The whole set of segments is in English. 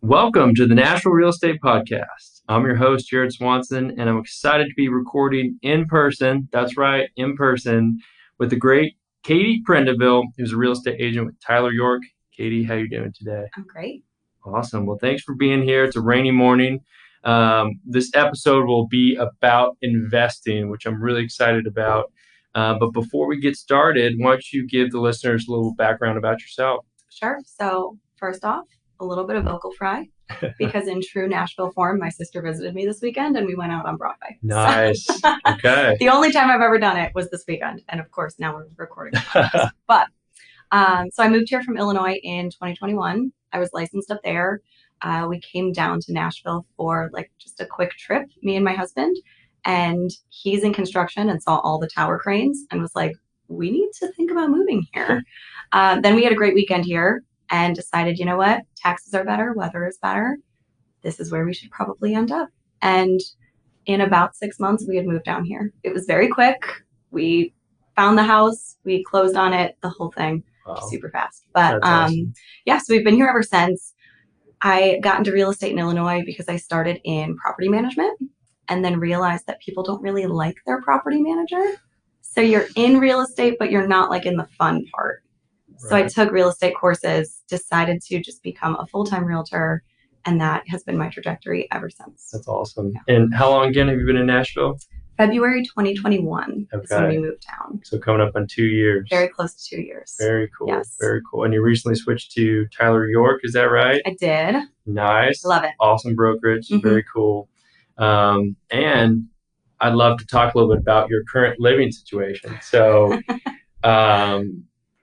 Welcome to the Nashville Real Estate Podcast. I'm your host, Jared Swanson, and I'm excited to be recording in person. That's right, in person, with the great Katie Prendeville, who's a real estate agent with Tyler York. Katie, how you doing today? I'm great. Awesome. Well, thanks for being here. It's a rainy morning. This episode will be about investing, which I'm really excited about. But before we get started, why don't you give the listeners a little background about yourself? Sure. So, first off, a little bit of vocal fry because in true Nashville form, my sister visited me this weekend and we went out on Broadway. Nice. So, Okay. the only time I've ever done it was this weekend. And of course, now we're recording. But so I moved here from Illinois in 2021. I was licensed up there. We came down to Nashville for just a quick trip, me and my husband. And he's in construction and saw all the tower cranes and was like, we need to think about moving here. Then we had a great weekend here and decided, you know what? Taxes are better. Weather is better. This is where we should probably end up. And in about 6 months, we had moved down here. It was very quick. We found the house. We closed on it, the whole thing. Wow. Super fast. But Awesome. yeah, so we've been here ever since. I got into real estate in Illinois because I started in property management and then realized that people don't really like their property manager. So you're in real estate, but you're not like in the fun part. So I took real estate courses, decided to just become a full-time realtor, and that has been my trajectory ever since. That's awesome. Yeah. And how long again have you been in Nashville? February 2021 is when we moved down. So coming up on 2 years. Very close to 2 years. Very cool. Yes. Very cool. And you recently switched to Tyler York, is that right? I did. Nice. Love it. Awesome brokerage. Mhm. Very cool. And I'd love to talk a little bit about your current living situation. So,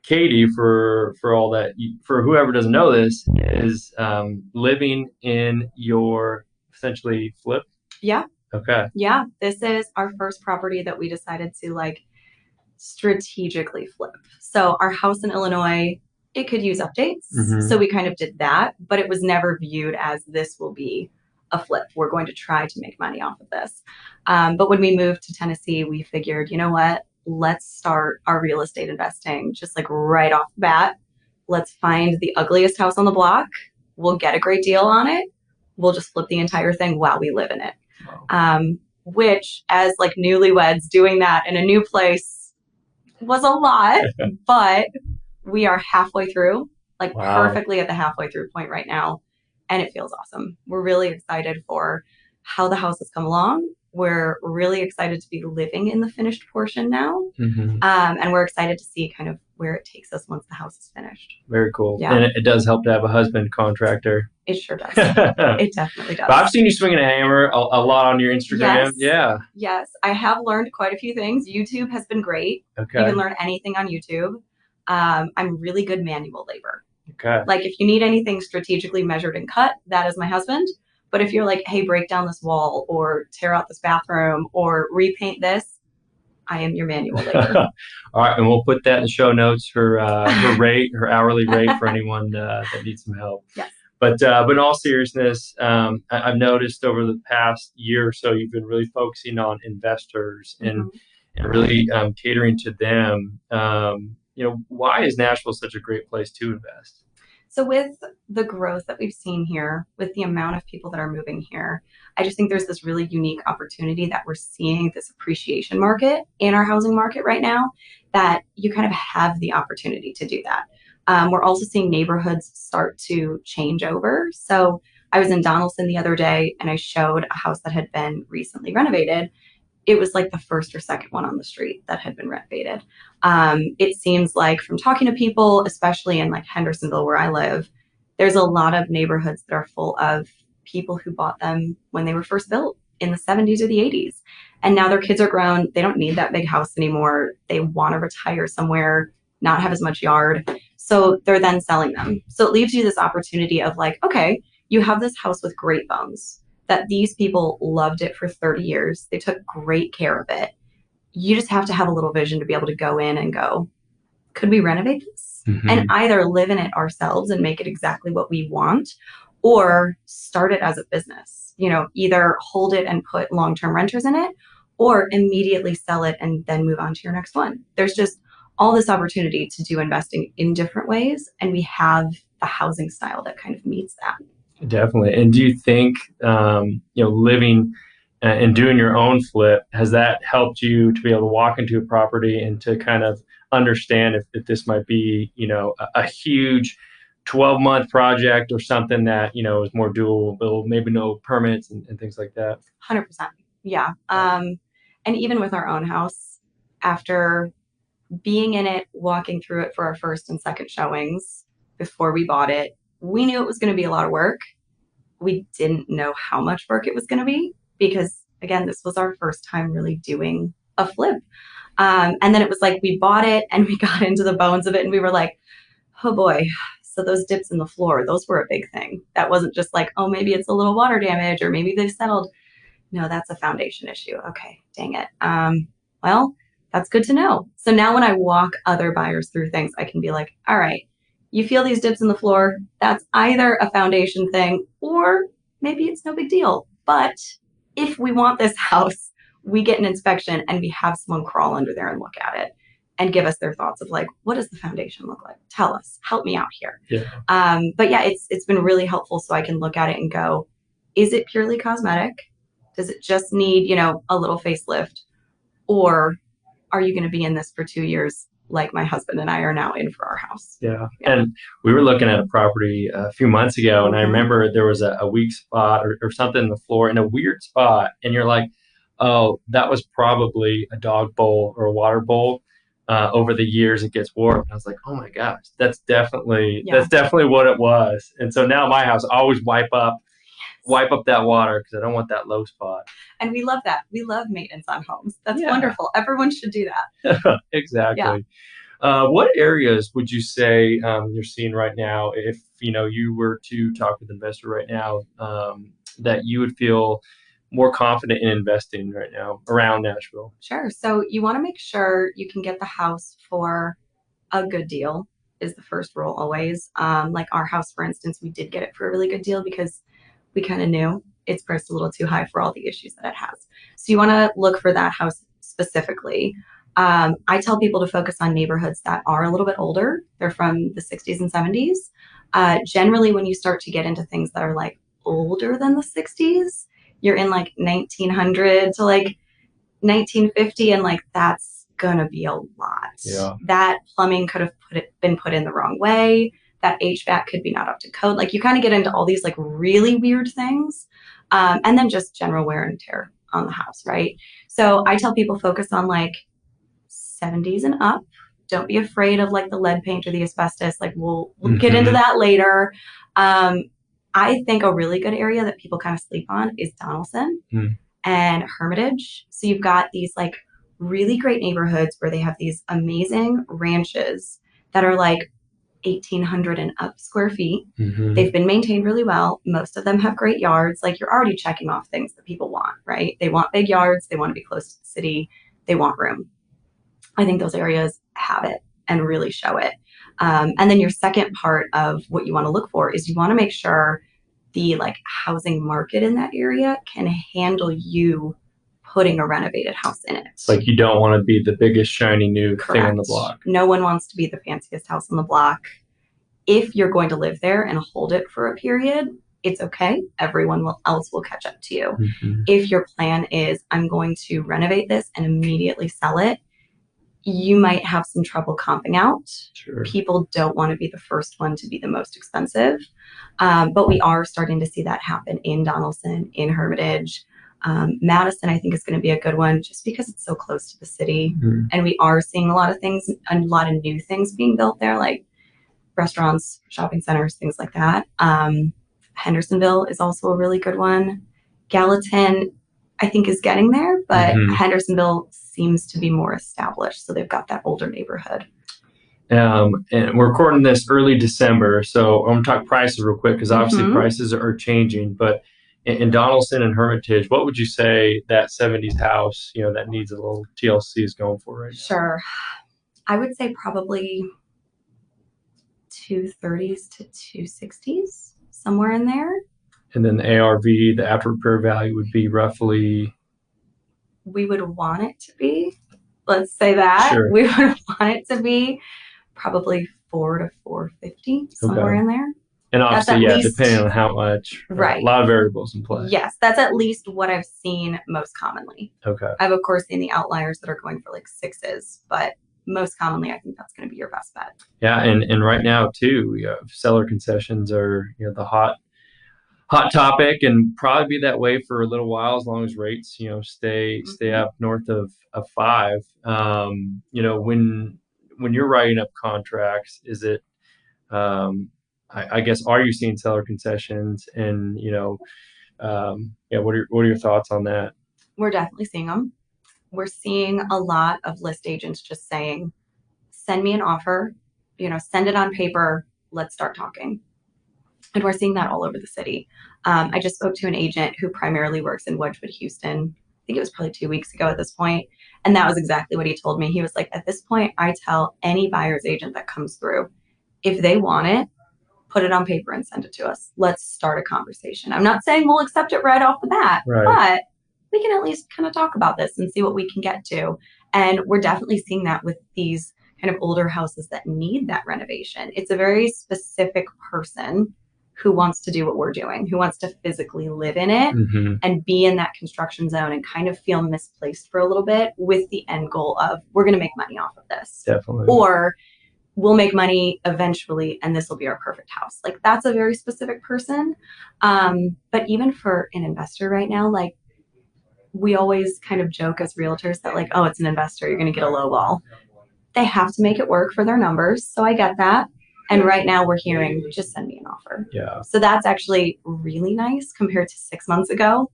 Katie, for all that, for whoever doesn't know this, is living in your essentially flip. Yeah. Okay. Yeah. This is our first property that we decided to strategically flip. So our house in Illinois, it could use updates. Mhm. So we kind of did that, but it was never viewed as this will be a flip. We're going to try to make money off of this. But when we moved to Tennessee, we figured, you know what? Let's start our real estate investing just right off the bat. Let's find the ugliest house on the block. We'll get a great deal on it. We'll just flip the entire thing while we live in it. Wow. Which, as newlyweds, doing that in a new place was a lot, but we are halfway through, Wow. perfectly at the halfway through point right now. And it feels awesome. We're really excited for how the house has come along. We're really excited to be living in the finished portion now. Mhm. And we're excited to see kind of where it takes us once the house is finished. Very cool. Yeah. And it does help to have a husband contractor. It sure does. But It definitely does. I've seen you swinging a hammer a lot on your Instagram. Yes. Yeah. Yes, I have learned quite a few things. YouTube has been great. You Okay. can learn anything on YouTube. I'm really good manual labor. Okay. If you need anything strategically measured and cut, that is my husband. But if you're like, hey, break down this wall or tear out this bathroom or repaint this, I am your manual labor. All right, and we'll put that in the show notes for her hourly rate for anyone that needs some help. Yes. But in all seriousness, I've noticed over the past year or so, you've been really focusing on investors and really catering to them. Why is Nashville such a great place to invest? So with the growth that we've seen here, with the amount of people that are moving here, I just think there's this really unique opportunity that we're seeing this appreciation market in our housing market right now, that you kind of have the opportunity to do that. We're also seeing neighborhoods start to change over. So I was in Donaldson the other day and I showed a house that had been recently renovated. It was the first or second one on the street that had been renovated. It seems like from talking to people, especially in Hendersonville where I live, there's a lot of neighborhoods that are full of people who bought them when they were first built in the 70s or the 80s. And now their kids are grown. They don't need that big house anymore. They want to retire somewhere, not have as much yard. So they're then selling them. So it leaves you this opportunity of okay, you have this house with great bones that these people loved it for 30 years. They took great care of it. You just have to have a little vision to be able to go in and go, could we renovate this? Mhm. And either live in it ourselves and make it exactly what we want, or start it as a business. Either hold it and put long-term renters in it, or immediately sell it and then move on to your next one. There's just all this opportunity to do investing in different ways. And we have the housing style that kind of meets that. Definitely. And do you think, living and doing your own flip, has that helped you to be able to walk into a property and to kind of understand if this might be, a huge 12-month project or something that, is more doable, maybe no permits and things like that? 100%. Yeah. And even with our own house, after being in it, walking through it for our first and second showings before we bought it, we knew it was going to be a lot of work. We didn't know how much work it was going to be because, again, this was our first time really doing a flip. And then it was like we bought it and we got into the bones of it and we were like, oh boy. So those dips in the floor, those were a big thing. That wasn't just like, oh, maybe it's a little water damage or maybe they've settled. No, that's a foundation issue. Okay, dang it. Well, that's good to know. So now when I walk other buyers through things, I can be like, all right, you feel these dips in the floor. That's either a foundation thing or maybe it's no big deal. But if we want this house, we get an inspection and we have someone crawl under there and look at it and give us their thoughts of like, what does the foundation look like? Tell us, help me out here. Yeah. But yeah, it's been really helpful so I can look at it and go, is it purely cosmetic? Does it just need, a little facelift? Or are you going to be in this for 2 years like my husband and I are now in for our house? Yeah. And we were looking at a property a few months ago, and I remember there was a weak spot or something in the floor in a weird spot. And you're like, oh, that was probably a dog bowl or a water bowl. Over the years, it gets warped. And I was like, oh my gosh, that's definitely what it was. And so now my house, I always wipe up that water because I don't want that low spot. And we love that. We love maintenance on homes. That's wonderful. Everyone should do that. Exactly. Yeah. What areas would you say you're seeing right now, if you were to talk with an investor right now, that you would feel more confident in investing right now around Nashville? Sure. So you want to make sure you can get the house for a good deal is the first rule always. Like our house, for instance, we did get it for a really good deal because we kind of knew it's priced a little too high for all the issues that it has. So you want to look for that house specifically. I tell people to focus on neighborhoods that are a little bit older. They're from the 60s and 70s. Generally, when you start to get into things that are like older than the 60s, you're in like 1900 to like 1950, and like that's gonna be a lot. Yeah. That plumbing could have been put in the wrong way. That HVAC could be not up to code. Like you kind of get into all these like really weird things. And then just general wear and tear on the house, right? So I tell people focus on like 70s and up. Don't be afraid of like the lead paint or the asbestos. Like we'll get into that later. I think a really good area that people kind of sleep on is Donelson and Hermitage. So you've got these like really great neighborhoods where they have these amazing ranches that are like 1,800 and up square feet. They've been maintained really well. Most of them have great yards. Like you're already checking off things that people want, right? They want big yards. They want to be close to the city. They want room. I think those areas have it and really show it. And then your second part of what you want to look for is you want to make sure the like housing market in that area can handle you putting a renovated house in it. Like you don't want to be the biggest shiny new thing on the block. No one wants to be the fanciest house on the block. If you're going to live there and hold it for a period, it's okay. Everyone else will catch up to you. If your plan is, I'm going to renovate this and immediately sell it, you might have some trouble comping out. Sure. People don't want to be the first one to be the most expensive. But we are starting to see that happen in Donelson, in Hermitage. Madison, I think, is going to be a good one just because it's so close to the city. And we are seeing a lot of things, a lot of new things being built there, like restaurants, shopping centers, things like that. Hendersonville is also a really good one. Gallatin, I think, is getting there, but Hendersonville seems to be more established. So they've got that older neighborhood. And we're recording this early December. So I'm going to talk prices real quick because obviously prices are changing. But in Donelson and Hermitage, what would you say that 70s house, that needs a little TLC is going for right now? Sure. I would say probably 230s to 260s, somewhere in there. And then the ARV, the after repair value, would be roughly? We would want it to be, let's say that. Sure. We would want it to be probably 4 to 450, somewhere in there. And That's obviously, at yeah, least depending on how much, right. A lot of variables in play. Yes, that's at least what I've seen most commonly. Okay. I've, of course, seen the outliers that are going for like 6s, but most commonly, I think that's going to be your best bet. Yeah, and right now too, seller concessions are the hot topic, and probably be that way for a little while as long as rates stay up north of 5. When you're writing up contracts, is it I guess, are you seeing seller concessions? And what are your thoughts on that? We're definitely seeing them. We're seeing a lot of list agents just saying, send me an offer, send it on paper, let's start talking. And we're seeing that all over the city. I just spoke to an agent who primarily works in Wedgwood, Houston. I think it was probably 2 weeks ago at this point. And that was exactly what he told me. He was like, at this point, I tell any buyer's agent that comes through, if they want it, put it on paper and send it to us. Let's start a conversation. I'm not saying we'll accept it right off the bat, Right. but we can at least kind of talk about this and see what we can get to. And we're definitely seeing that with these kind of older houses that need that renovation. It's a very specific person who wants to do what we're doing, who wants to physically live in it and be in that construction zone and kind of feel misplaced for a little bit, with the end goal of, we're going to make money off of this. Definitely. Or we'll make money eventually and this will be our perfect house. Like, that's a very specific person. But even for an investor right now, like, we always kind of joke as realtors that, like, oh, it's an investor, you're going to get a low ball. They have to make it work for their numbers. So I get that. And right now we're hearing, just send me an offer. Yeah. So that's actually really nice compared to 6 months ago,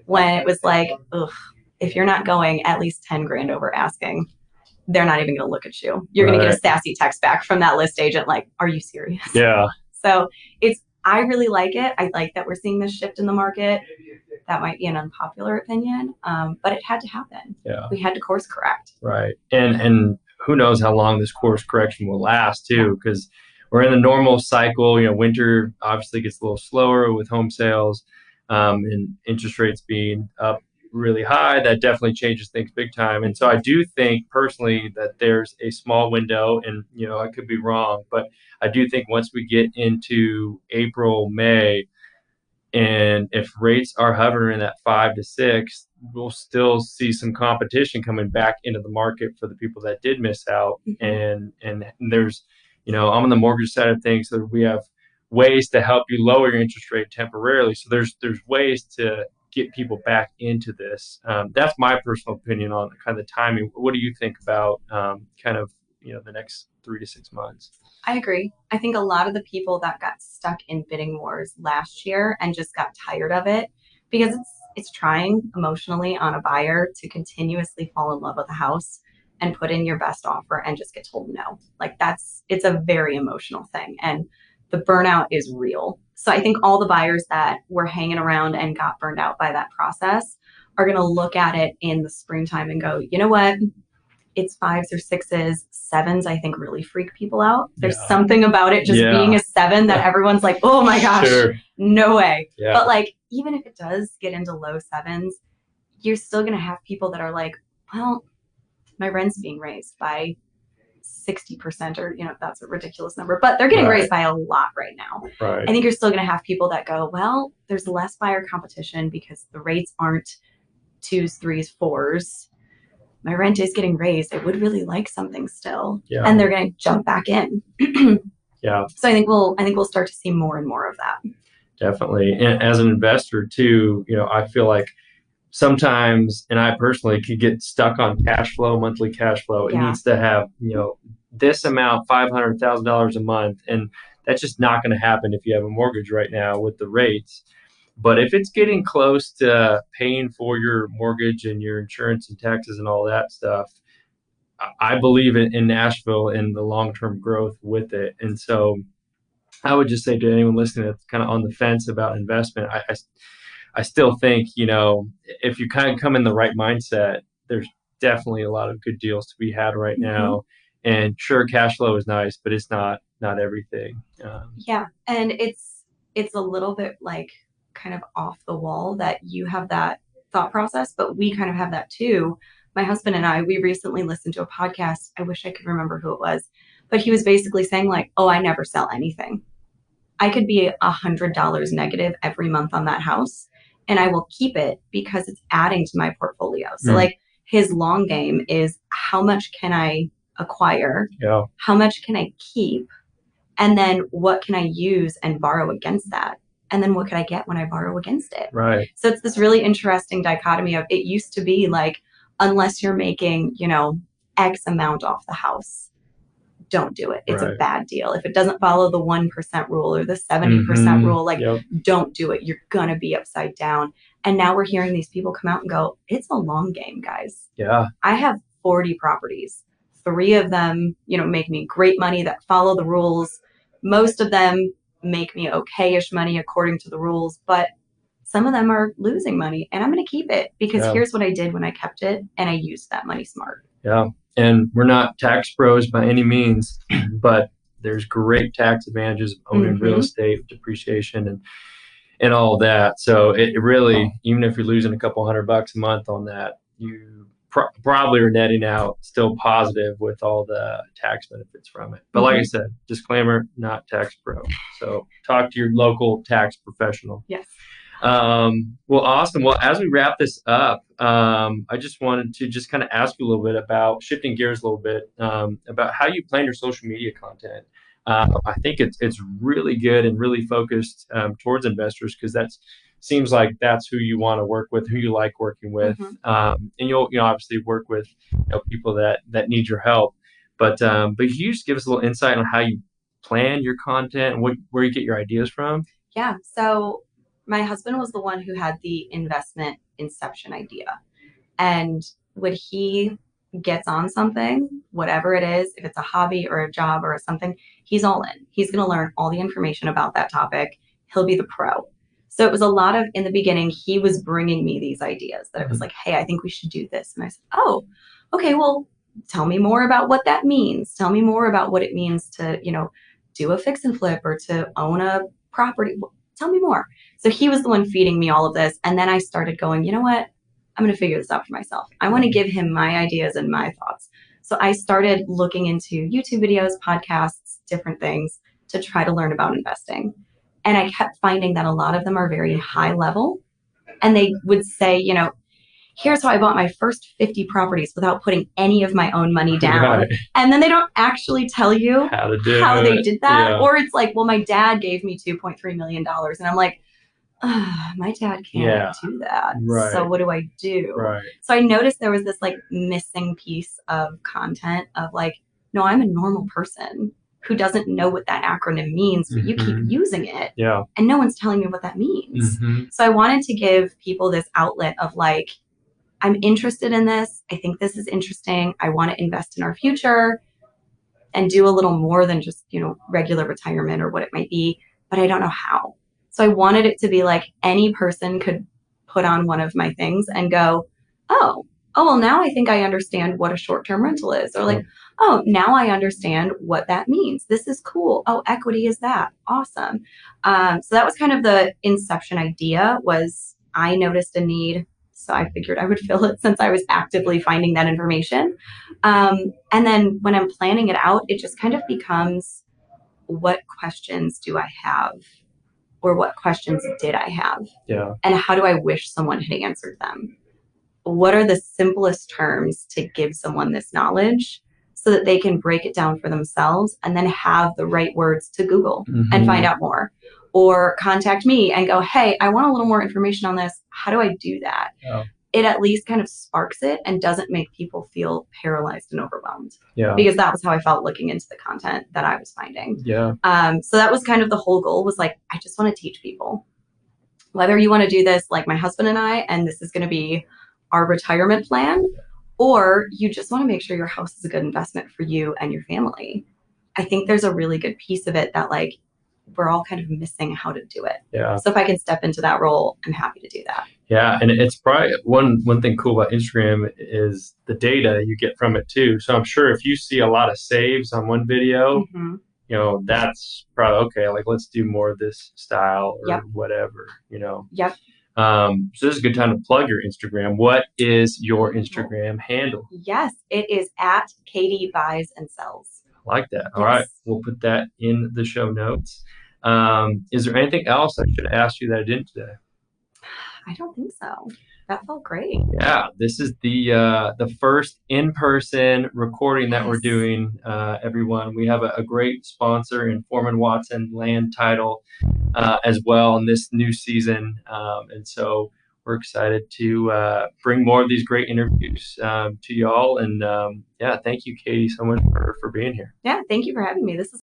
when it was like, ugh, if you're not going at least 10 grand over asking, they're not even going to look at you. You're going to get a sassy text back from that list agent like, are you serious? Yeah. So I really like it. I like that we're seeing this shift in the market. That might be an unpopular opinion, but it had to happen. Yeah. We had to course correct. Right. And who knows how long this course correction will last too, because we're in the normal cycle. Winter obviously gets a little slower with home sales, and interest rates being up really high. That definitely changes things big time. And so I do think personally that there's a small window, and I could be wrong, but I do think once we get into April, May, and if rates are hovering in that 5 to 6, we'll still see some competition coming back into the market for the people that did miss out. And there's, I'm on the mortgage side of things, so we have ways to help you lower your interest rate temporarily. So there's ways to get people back into this. That's my personal opinion on kind of the timing. What do you think about kind of the next 3 to 6 months? I agree. I think a lot of the people that got stuck in bidding wars last year and just got tired of it, because it's trying emotionally on a buyer to continuously fall in love with a house and put in your best offer and just get told no. Like, it's a very emotional thing, and the burnout is real. So I think all the buyers that were hanging around and got burned out by that process are going to look at it in the springtime and go, you know what? It's 5s or 6s. 7s, I think, really freak people out. There's something about it just being a 7 that everyone's like, oh my gosh, no way. Yeah. But like, even if it does get into low 7s, you're still going to have people that are like, well, my rent's being raised by 60%, or, that's a ridiculous number, but they're getting raised by a lot right now. Right. I think you're still going to have people that go, well, there's less buyer competition because the rates aren't 2s, 3s, 4s. My rent is getting raised. I would really like something still. Yeah. And they're going to jump back in. Yeah. So I think we'll start to see more and more of that. Definitely. And as an investor too, I feel like sometimes, and I personally could get stuck on cash flow, monthly cash flow. It needs to have, this amount, $500,000 a month. And that's just not going to happen if you have a mortgage right now with the rates. But if it's getting close to paying for your mortgage and your insurance and taxes and all that stuff, I believe in Nashville and the long-term growth with it. And so I would just say to anyone listening that's kind of on the fence about investment, I still think, if you kind of come in the right mindset, there's definitely a lot of good deals to be had right now. And sure, cash flow is nice, but it's not everything. Yeah. And it's a little bit like kind of off the wall that you have that thought process, but we kind of have that too. My husband and I, we recently listened to a podcast. I wish I could remember who it was, but he was basically saying like, oh, I never sell anything. I could be $100 negative every month on that house, and I will keep it because it's adding to my portfolio. So like his long game is how much can I acquire? Yeah. How much can I keep? And then what can I use and borrow against that? And then what can I get when I borrow against it? Right. So it's this really interesting dichotomy of, it used to be like, unless you're making, X amount off the house, don't do it. It's a bad deal. If it doesn't follow the 1% rule or the 70% rule, like don't do it. You're going to be upside down. And now we're hearing these people come out and go, it's a long game, guys. Yeah. I have 40 properties. 3 of them, make me great money that follow the rules. Most of them make me okay-ish money according to the rules, but some of them are losing money, and I'm going to keep it because here's what I did when I kept it, and I used that money smart. Yeah. And we're not tax pros by any means, but there's great tax advantages of owning real estate, depreciation and all that. So it really, even if you're losing a couple $100 a month on that, you probably are netting out still positive with all the tax benefits from it. But like I said, disclaimer, not tax pro. So talk to your local tax professional. Yes. Well, awesome. Well, as we wrap this up, I just wanted to just kind of ask you a little bit about shifting gears a little bit, about how you plan your social media content. I think it's really good and really focused towards investors, because that seems like that's who you want to work with, who you like working with, and you'll obviously work with people that need your help. But can you just give us a little insight on how you plan your content and where you get your ideas from? Yeah. So my husband was the one who had the investment inception idea. And when he gets on something, whatever it is, if it's a hobby or a job or something, he's all in. He's going to learn all the information about that topic. He'll be the pro. So it was a lot of, in the beginning, he was bringing me these ideas that it was like, hey, I think we should do this. And I said, oh, okay, well, tell me more about what that means. Tell me more about what it means to, do a fix and flip or to own a property. Tell me more. So he was the one feeding me all of this. And then I started going, you know what? I'm going to figure this out for myself. I want to give him my ideas and my thoughts. So I started looking into YouTube videos, podcasts, different things to try to learn about investing. And I kept finding that a lot of them are very high level. And they would say, here's how I bought my first 50 properties without putting any of my own money down. Right. And then they don't actually tell you how they did that. Yeah. Or it's like, well, my dad gave me $2.3 million. And I'm like, my dad can't do that. Right. So what do I do? Right. So I noticed there was this like missing piece of content of like, no, I'm a normal person who doesn't know what that acronym means, but you keep using it. Yeah. And no one's telling me what that means. So I wanted to give people this outlet of like, I'm interested in this. I think this is interesting. I want to invest in our future and do a little more than just, regular retirement or what it might be, but I don't know how. So I wanted it to be like any person could put on one of my things and go, oh, well, now I think I understand what a short-term rental is. Or like, oh, now I understand what that means. This is cool. Oh, equity is that. Awesome. So that was kind of the inception idea. Was I noticed a need, so I figured I would fill it since I was actively finding that information. And then when I'm planning it out, it just kind of becomes, what questions do I have? Or what questions did I have? Yeah. And how do I wish someone had answered them? What are the simplest terms to give someone this knowledge so that they can break it down for themselves and then have the right words to Google and find out more? Or contact me and go, hey, I want a little more information on this. How do I do that? Yeah. It at least kind of sparks it and doesn't make people feel paralyzed and overwhelmed. Yeah. Because that was how I felt looking into the content that I was finding. Yeah. So that was kind of the whole goal, was like, I just want to teach people. Whether you want to do this like my husband and I, and this is going to be our retirement plan, or you just want to make sure your house is a good investment for you and your family. I think there's a really good piece of it that like, we're all kind of missing how to do it. Yeah. So if I can step into that role, I'm happy to do that. Yeah. And it's probably one thing cool about Instagram is the data you get from it too. So I'm sure if you see a lot of saves on one video, that's probably okay. Like, let's do more of this style or whatever, Yep. So this is a good time to plug your Instagram. What is your Instagram handle? Yes, it is at Katie Buys and Sells. I like that. All right. We'll put that in the show notes. Is there anything else I should ask you that I didn't today? I don't think so. That felt great. Yeah, this is the first in-person recording that we're Yes. doing, everyone. We have a great sponsor in Foreman Watson Land Title as well in this new season, and so we're excited to bring more of these great interviews to y'all. And yeah, thank you, Katie, so much for being here. Yeah, thank you for having me. This is